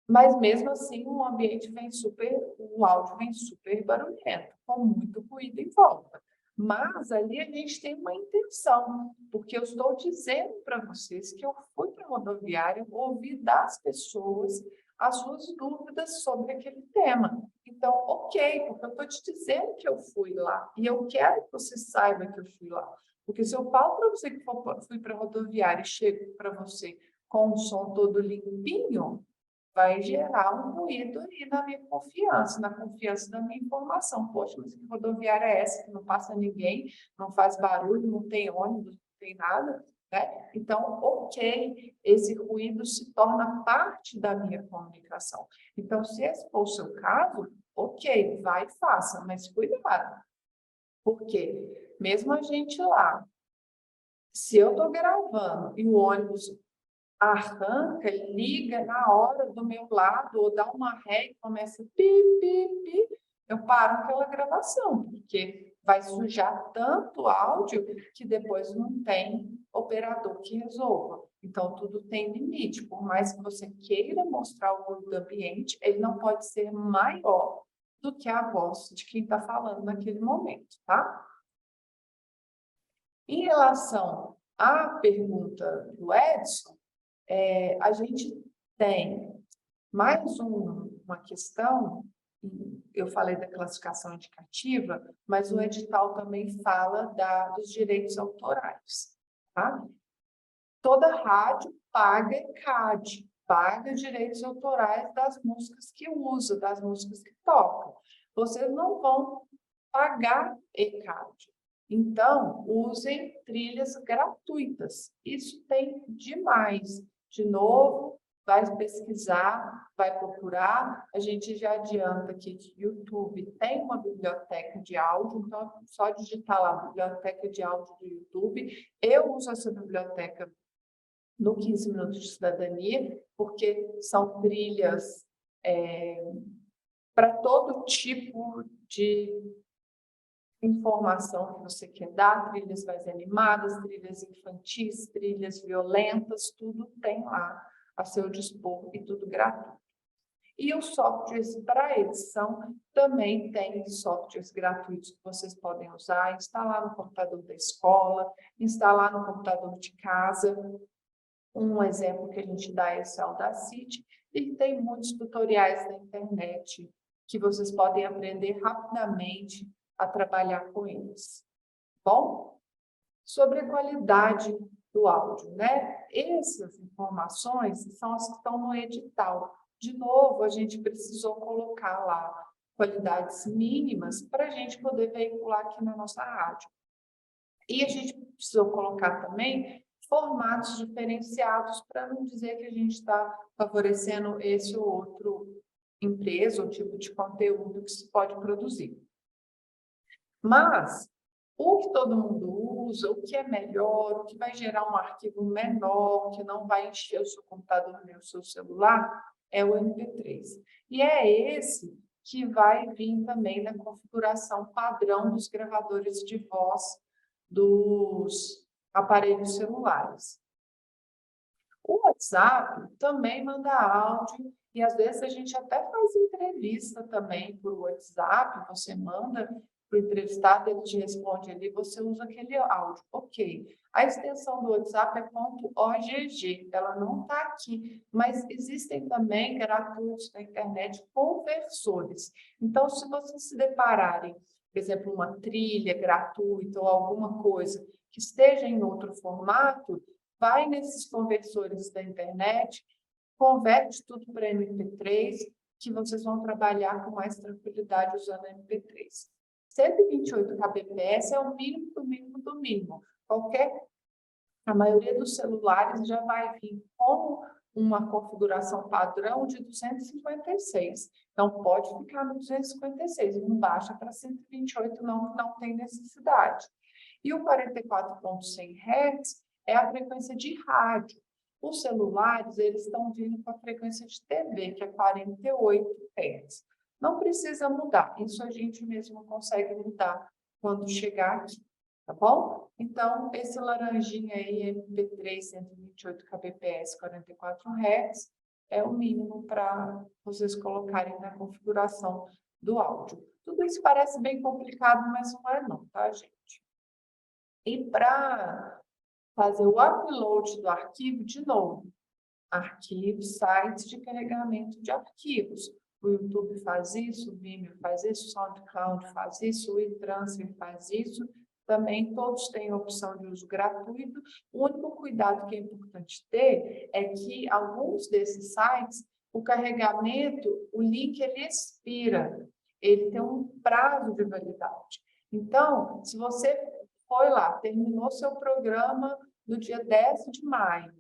Mas mesmo assim o áudio vem super barulhento, com muito ruído em volta. Mas ali a gente tem uma intenção, porque eu estou dizendo para vocês que eu fui para a rodoviária ouvir das pessoas as suas dúvidas sobre aquele tema. Então, ok, porque eu estou te dizendo que eu fui lá, e eu quero que você saiba que eu fui lá. Porque se eu falo para você que fui para a rodoviária e chego para você com o som todo limpinho, vai gerar um ruído aí na minha confiança, na confiança da minha informação. Poxa, mas que rodoviária é essa que não passa ninguém, não faz barulho, não tem ônibus, não tem nada, né? Então, ok, esse ruído se torna parte da minha comunicação. Então, se esse for o seu caso, ok, vai e faça, mas cuidado. Porque mesmo a gente lá, se eu estou gravando e o ônibus arranca e liga na hora do meu lado, ou dá uma ré e começa pi, pi, pi, eu paro aquela gravação, porque vai sujar tanto áudio que depois não tem operador que resolva. Então, tudo tem limite. Por mais que você queira mostrar o ruído do ambiente, ele não pode ser maior do que a voz de quem está falando naquele momento, tá? Em relação à pergunta do Edson, a gente tem mais uma questão, eu falei da classificação indicativa, mas o edital também fala dos direitos autorais. Tá? Toda rádio paga ECAD, paga direitos autorais das músicas que usa, das músicas que toca. Vocês não vão pagar ECAD. Então, usem trilhas gratuitas. Isso tem demais. De novo, vai pesquisar, vai procurar. A gente já adianta aqui que o YouTube tem uma biblioteca de áudio, então é só digitar lá, biblioteca de áudio do YouTube. Eu uso essa biblioteca no 15 Minutos de Cidadania, porque são trilhas para todo tipo de informação que você quer dar, trilhas mais animadas, trilhas infantis, trilhas violentas, tudo tem lá a seu dispor e tudo gratuito. E os softwares para edição também tem softwares gratuitos que vocês podem usar, instalar no computador da escola, instalar no computador de casa. Um exemplo que a gente dá é esse Audacity, e tem muitos tutoriais na internet que vocês podem aprender rapidamente a trabalhar com eles. Bom, sobre a qualidade do áudio, né? Essas informações são as que estão no edital. De novo, a gente precisou colocar lá qualidades mínimas para a gente poder veicular aqui na nossa rádio. E a gente precisou colocar também formatos diferenciados para não dizer que a gente está favorecendo esse ou outro empresa ou tipo de conteúdo que se pode produzir. Mas o que todo mundo usa, o que é melhor, o que vai gerar um arquivo menor, que não vai encher o seu computador nem o seu celular, é o MP3. E é esse que vai vir também na configuração padrão dos gravadores de voz dos aparelhos celulares. O WhatsApp também manda áudio e às vezes a gente até faz entrevista também por WhatsApp, você manda para o entrevistado, ele te responde ali, você usa aquele áudio. Ok. A extensão do WhatsApp é .ogg, ela não está aqui, mas existem também gratuitos na internet conversores. Então, se vocês se depararem, por exemplo, uma trilha gratuita ou alguma coisa que esteja em outro formato, vai nesses conversores da internet, converte tudo para MP3, que vocês vão trabalhar com mais tranquilidade usando MP3. 128 kbps é o mínimo do mínimo do mínimo. A maioria dos celulares já vai vir com uma configuração padrão de 256. Então, pode ficar no 256, não baixa para 128, não tem necessidade. E o 44.100 Hz é a frequência de rádio. Os celulares, eles estão vindo com a frequência de TV, que é 48 Hz. Não precisa mudar, isso a gente mesmo consegue mudar quando chegar aqui, tá bom? Então, esse laranjinha aí, MP3, 128 kbps, 44 Hz, é o mínimo para vocês colocarem na configuração do áudio. Tudo isso parece bem complicado, mas não é não, tá, gente? E para fazer o upload do arquivo, de novo, arquivos, sites de carregamento de arquivos. O YouTube faz isso, o Vimeo faz isso, o SoundCloud faz isso, o eTransfer faz isso. Também todos têm a opção de uso gratuito. O único cuidado que é importante ter é que alguns desses sites, o carregamento, o link ele expira, ele tem um prazo de validade. Então, se você foi lá, terminou seu programa no dia 10 de maio,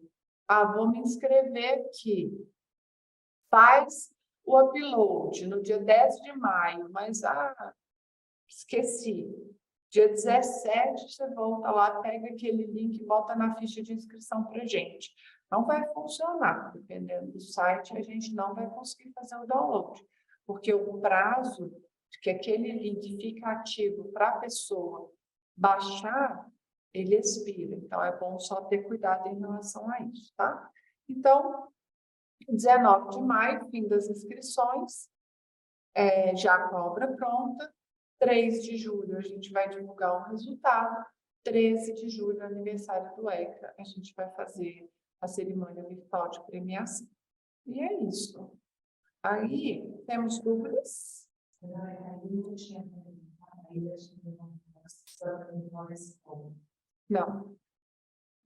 vou me inscrever aqui, faz o upload no dia 10 de maio, mas esqueci. Dia 17, você volta lá, pega aquele link e bota na ficha de inscrição para a gente. Não vai funcionar, dependendo do site, a gente não vai conseguir fazer o download, porque o prazo de que aquele link fica ativo para a pessoa baixar, ele expira. Então, é bom só ter cuidado em relação a isso, tá? Então, 19 de maio, fim das inscrições, já com a obra pronta. 3 de julho, a gente vai divulgar o resultado. 13 de julho, aniversário do ECA, a gente vai fazer a cerimônia virtual de premiação. E é isso. Aí, temos dúvidas? Não.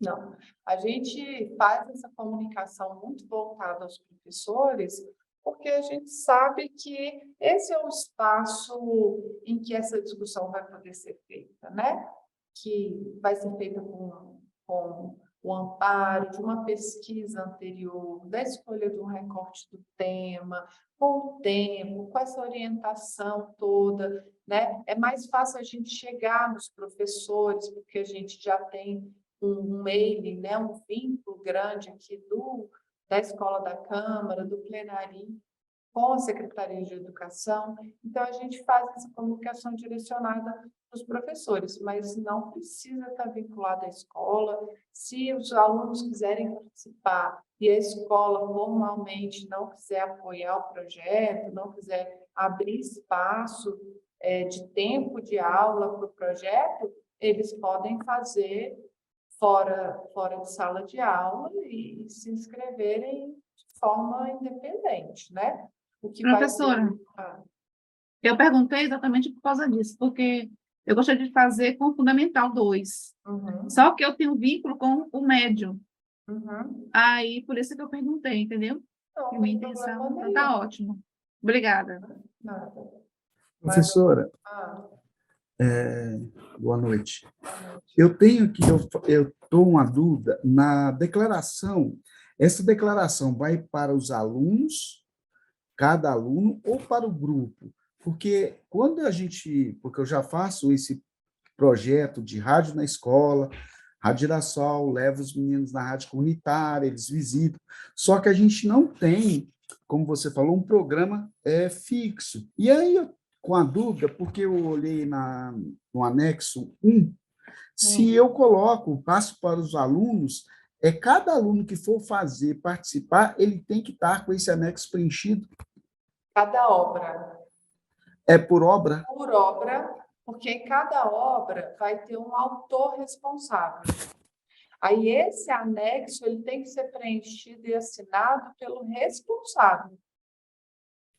Não. A gente faz essa comunicação muito voltada aos professores, porque a gente sabe que esse é o espaço em que essa discussão vai poder ser feita, né? Que vai ser feita com o amparo de uma pesquisa anterior, da escolha de um recorte do tema, com o tempo, com essa orientação toda, né? É mais fácil a gente chegar nos professores, porque a gente já tem um mailing, né? Um vínculo grande aqui da Escola da Câmara, do Plenarim, com a Secretaria de Educação. Então, a gente faz essa comunicação direcionada para os professores, mas não precisa estar vinculado à escola. Se os alunos quiserem participar e a escola formalmente não quiser apoiar o projeto, não quiser abrir espaço de tempo de aula para o projeto, eles podem fazer fora de sala de aula e se inscreverem de forma independente, né? O que Professora, eu perguntei exatamente por causa disso, porque eu gostaria de fazer com o Fundamental 2. Uhum. Só que eu tenho vínculo com o médio. Uhum. Aí, por isso que eu perguntei, entendeu? Não, Minha tem intenção problema está nenhum. ótimo. Obrigada. Nada. Professora, boa noite. Eu estou uma dúvida na declaração. Essa declaração vai para os alunos, cada aluno, ou para o grupo? Porque porque eu já faço esse projeto de rádio na escola, Rádio Girassol, levo os meninos na rádio comunitária, eles visitam, só que a gente não tem, como você falou, um programa fixo. E aí, com a dúvida, porque eu olhei no anexo 1, se eu passo para os alunos, cada aluno que for participar, ele tem que estar com esse anexo preenchido. Cada obra. É por obra? Por obra, porque em cada obra vai ter um autor responsável. Aí esse anexo ele tem que ser preenchido e assinado pelo responsável.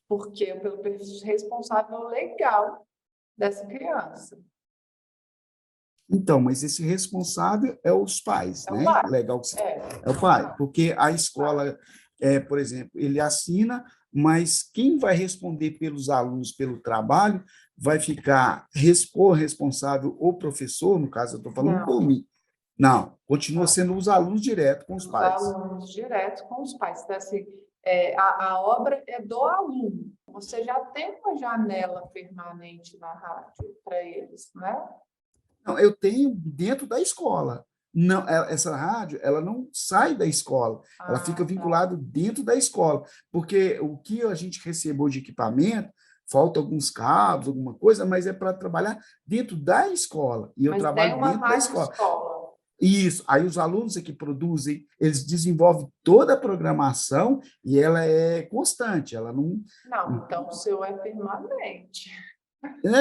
Porque pelo responsável legal dessa criança. Então, mas esse responsável é os pais, né? O pai. Legal que é o pai, porque a escola, por exemplo, ele assina, mas quem vai responder pelos alunos, pelo trabalho, vai ficar responsável o professor, no caso eu estou falando por mim. Não, continua sendo os alunos direto com os pais. Os alunos direto com os pais. Então, assim, a obra é do aluno. Você já tem uma janela permanente na rádio para eles, né? Não, eu tenho dentro da escola. Não, essa rádio, ela não sai da escola, ela fica vinculada dentro da escola, porque o que a gente recebeu de equipamento, falta alguns cabos, alguma coisa, mas é para trabalhar dentro da escola, e eu Mas trabalho tem uma dentro da rádio escola. escola. Isso, aí os alunos é que produzem, eles desenvolvem toda a programação e ela é constante, ela não... Não, então o seu é permanente.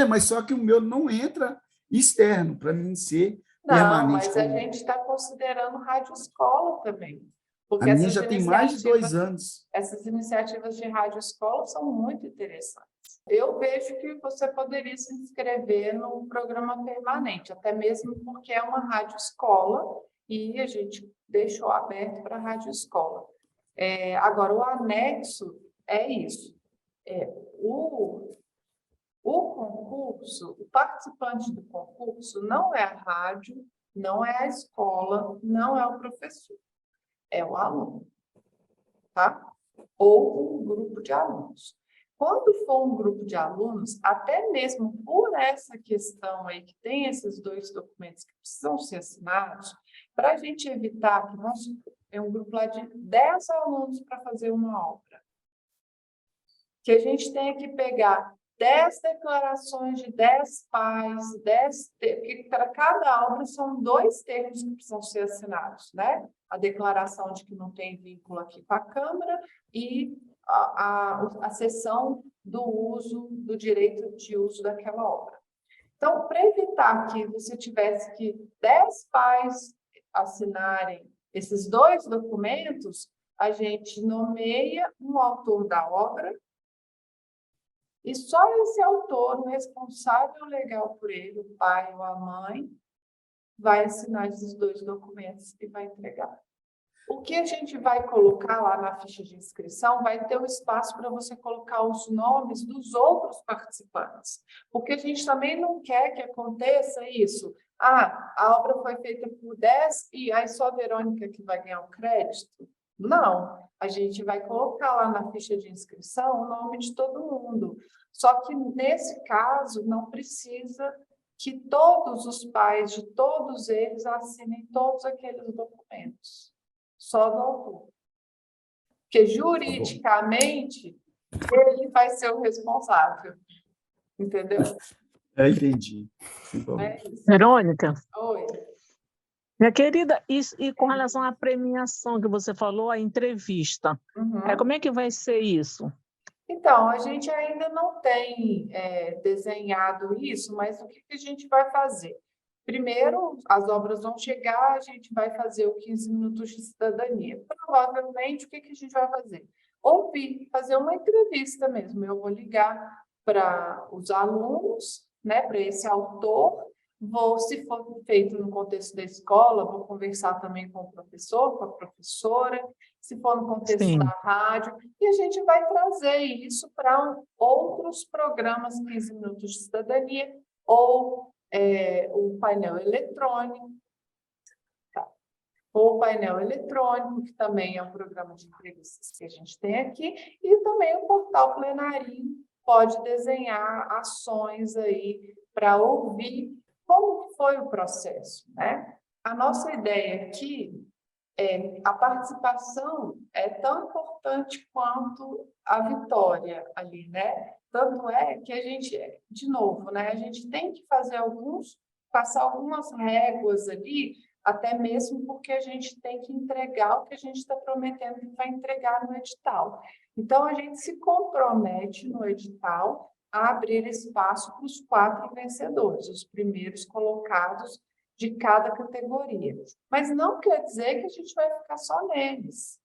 Mas só que o meu não entra externo, para mim ser Não, permanente. mas a gente está considerando rádio escola também. A Porque minha já tem mais de 2 anos. essas iniciativas de rádio escola são muito interessantes. Eu vejo que você poderia se inscrever no programa permanente, até mesmo porque é uma rádio escola e a gente deixou aberto para a rádio escola. Agora, o anexo é isso. O concurso, o participante do concurso não é a rádio, não é a escola, não é o professor, é o aluno, tá? Ou um grupo de alunos. Quando for um grupo de alunos, até mesmo por essa questão aí, que tem esses 2 documentos que precisam ser assinados, para a gente evitar que nós é um grupo lá de 10 alunos para fazer uma obra, que a gente tenha que pegar 10 declarações de 10 pais, porque para cada obra são 2 termos que precisam ser assinados, né? A declaração de que não tem vínculo aqui com a Câmara e a cessão do uso, do direito de uso daquela obra. Então, para evitar que você tivesse que 10 pais assinarem esses 2 documentos, a gente nomeia um autor da obra e só esse autor, o responsável legal por ele, o pai ou a mãe, vai assinar esses 2 documentos e vai entregar. O que a gente vai colocar lá na ficha de inscrição vai ter o espaço para você colocar os nomes dos outros participantes, porque a gente também não quer que aconteça isso. A obra foi feita por 10 e aí só a Verônica que vai ganhar um crédito? Não, a gente vai colocar lá na ficha de inscrição o nome de todo mundo. Só que, nesse caso, não precisa que todos os pais de todos eles assinem todos aqueles documentos. Só do autor. Porque, juridicamente, ele vai ser o responsável. Entendeu? Entendi. Verônica, Oi. minha querida, e com relação à premiação que você falou, a entrevista, como é que vai ser isso? Então, a gente ainda não tem desenhado isso, mas o que a gente vai fazer? Primeiro, as obras vão chegar, a gente vai fazer o 15 minutos de cidadania. Provavelmente, o que a gente vai fazer? Ouvir, fazer uma entrevista mesmo. Eu vou ligar para os alunos, né, para esse autor, se for feito no contexto da escola, vou conversar também com o professor, com a professora, se for no contexto da rádio, e a gente vai trazer isso para outros programas 15 minutos de cidadania, ou o painel eletrônico, tá? Ou o painel eletrônico, que também é um programa de entrevistas que a gente tem aqui, e também o portal Plenarinho pode desenhar ações aí para ouvir como foi o processo, né? A nossa ideia aqui a participação é tão importante quanto a vitória ali, né? Tanto é que a gente, de novo, né? A gente tem que passar algumas réguas ali, até mesmo porque a gente tem que entregar o que a gente está prometendo que vai entregar no edital. Então, a gente se compromete no edital a abrir espaço para os 4 vencedores, os primeiros colocados de cada categoria. Mas não quer dizer que a gente vai ficar só neles.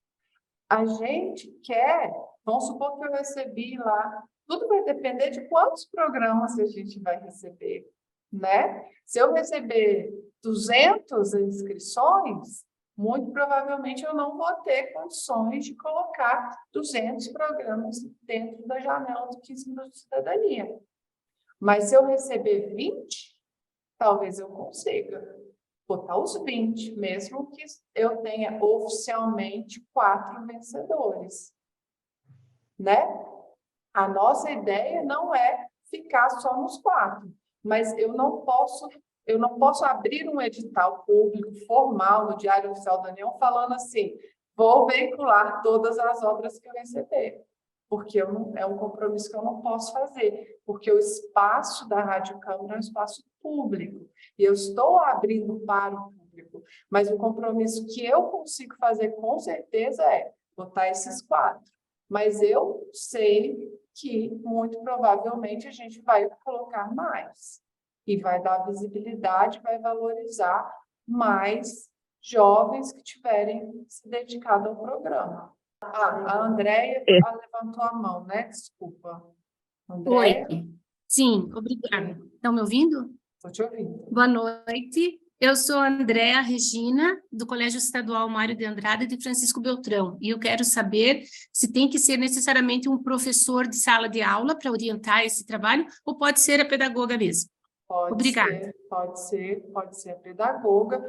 A gente quer, vamos supor que eu recebi lá, tudo vai depender de quantos programas a gente vai receber, né? Se eu receber 200 inscrições, muito provavelmente eu não vou ter condições de colocar 200 programas dentro da janela do 15 minutos de cidadania. Mas se eu receber 20, talvez eu consiga, botar os 20, mesmo que eu tenha oficialmente 4 vencedores, né? A nossa ideia não é ficar só nos 4, mas eu não posso abrir um edital público formal no Diário Oficial da União falando assim, vou veicular todas as obras que eu receber, porque é um compromisso que eu não posso fazer, porque o espaço da Rádio Câmara é um espaço público, e eu estou abrindo para o público, mas o compromisso que eu consigo fazer com certeza é botar esses 4. Mas eu sei que, muito provavelmente, a gente vai colocar mais. E vai dar visibilidade, vai valorizar mais jovens que tiverem se dedicado ao programa. A Andréia levantou a mão, né? Desculpa. Andréia? Oi. Sim, obrigada. Estão me ouvindo? Estou te ouvindo. Boa noite. Eu sou a Andréa Regina, do Colégio Estadual Mário de Andrade de Francisco Beltrão, e eu quero saber se tem que ser necessariamente um professor de sala de aula para orientar esse trabalho, ou pode ser a pedagoga mesmo? Obrigada. Pode ser a pedagoga.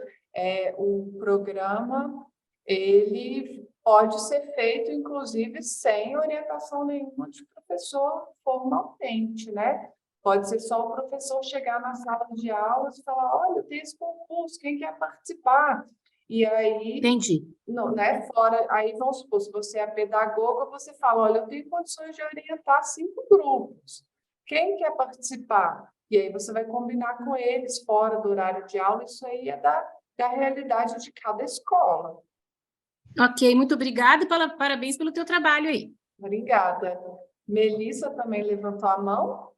O programa, ele pode ser feito, inclusive, sem orientação nenhuma de professor formalmente, né? Pode ser só o professor chegar na sala de aulas e falar, olha, tem esse concurso, quem quer participar? E aí, Entendi. não, né? Fora, aí vamos supor, se você é pedagoga, você fala, olha, eu tenho condições de orientar 5 grupos. Quem quer participar? E aí você vai combinar com eles fora do horário de aula, isso aí é da realidade de cada escola. Ok, muito obrigada e parabéns pelo teu trabalho aí. Obrigada. Melissa também levantou a mão?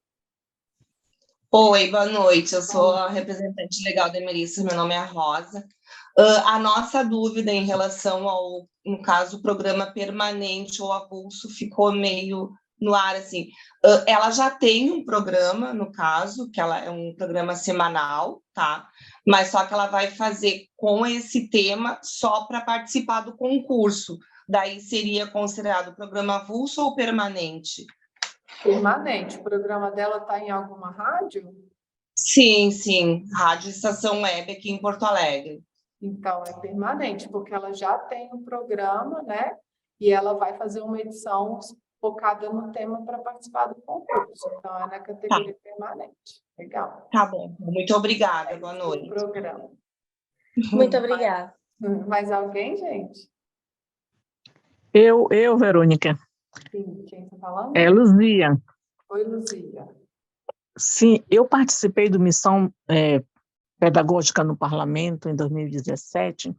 Oi, boa noite. Eu sou a representante legal da Melissa, meu nome é Rosa. A nossa dúvida em relação ao, no caso, programa permanente ou avulso ficou meio no ar, assim. Ela já tem um programa, no caso, que ela é um programa semanal, tá? Mas só que ela vai fazer com esse tema só para participar do concurso. Daí seria considerado programa avulso ou permanente? Permanente. O programa dela está em alguma rádio? Sim, sim. Rádio Estação Web aqui em Porto Alegre. Então, é permanente, porque ela já tem um programa, né? E ela vai fazer uma edição focada no tema para participar do concurso. Então, é na categoria permanente. Legal. Tá bom. Muito obrigada. Boa noite. Programa. Muito obrigada. Mais alguém, gente? Eu, Verônica. Sim, quem está falando? É Luzia. Oi, Luzia. Sim, eu participei do Missão Pedagógica no Parlamento em 2017,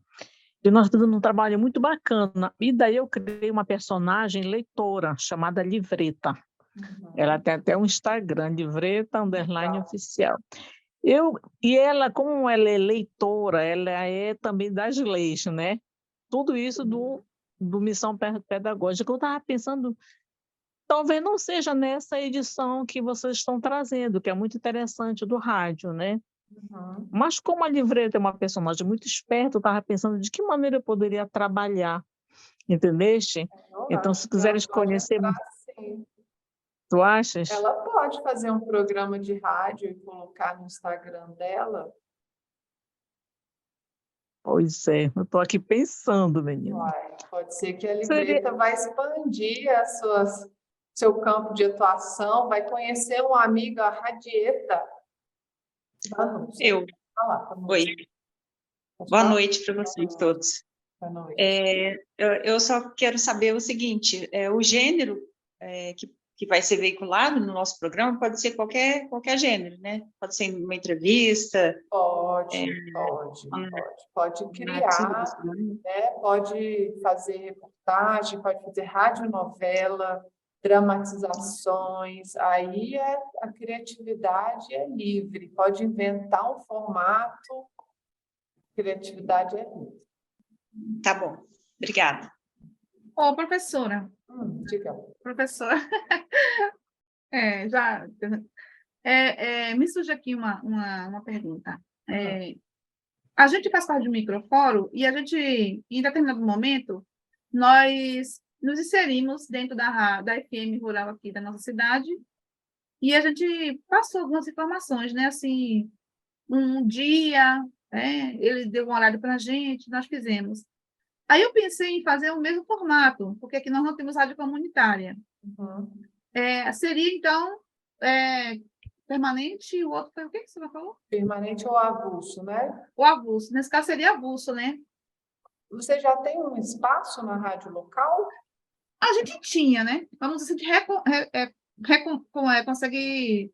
e nós fizemos um trabalho muito bacana. E daí eu criei uma personagem leitora chamada Livreta. Ela tem até um Instagram, Livreta_oficial. E ela, como ela é leitora, ela é também das leis, né? Tudo isso do Missão Pedagógica. Eu estava pensando, talvez não seja nessa edição que vocês estão trazendo, que é muito interessante do rádio, né? Mas como a Livreta é uma personagem muito esperta, eu estava pensando de que maneira eu poderia trabalhar, entendeste? Então, se quiseres conhecer... Sim. Tu achas? Ela pode fazer um programa de rádio e colocar no Instagram dela. Pois é, eu estou aqui pensando, menina. Pode ser que a Livreta vai expandir seu campo de atuação, vai conhecer um amigo, a Radieta. Eu. Oi. Boa noite para vocês todos. Boa noite. Eu só quero saber o seguinte, o gênero que vai ser veiculado no nosso programa pode ser qualquer gênero, né? Pode ser uma entrevista. Pode criar, né? Pode fazer reportagem, pode fazer radionovela, dramatizações, aí a criatividade é livre, pode inventar um formato, criatividade é livre. Tá bom, obrigada. Ô, professora. Diga. Professora. Me surge aqui uma pergunta. A gente faz parte de um microfórum e a gente, em determinado momento, nós nos inserimos dentro da FM rural aqui da nossa cidade e a gente passou algumas informações, né? Assim, um dia Ele deu um horário para a gente, nós fizemos. Aí eu pensei em fazer o mesmo formato, porque aqui nós não temos rádio comunitária. Seria, então, permanente, e o outro foi o que você falou? Permanente ou avulso, né? O avulso. Nesse caso, seria avulso, né? Você já tem um espaço na rádio local? A gente tinha, né? Vamos dizer, a gente consegue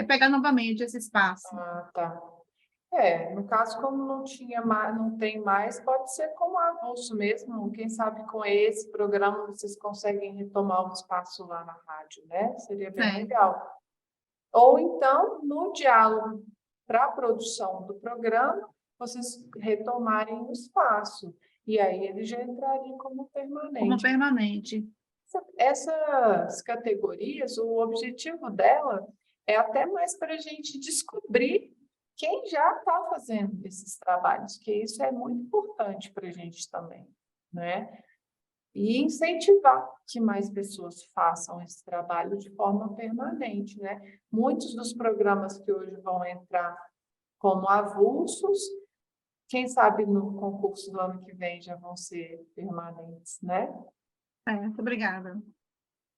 pegar novamente esse espaço. Ah, tá. No caso, como não tinha mais, não tem mais, pode ser como avulso mesmo. Quem sabe com esse programa vocês conseguem retomar o espaço lá na rádio, né? Seria bem legal. Ou então, no diálogo para a produção do programa, vocês retomarem o espaço. E aí ele já entraria como permanente. Como permanente. Essas categorias, o objetivo dela é até mais para a gente descobrir quem já está fazendo esses trabalhos, que isso é muito importante para a gente também, né? E incentivar que mais pessoas façam esse trabalho de forma permanente, né? Muitos dos programas que hoje vão entrar como avulsos, quem sabe no concurso do ano que vem já vão ser permanentes, né? Muito obrigada.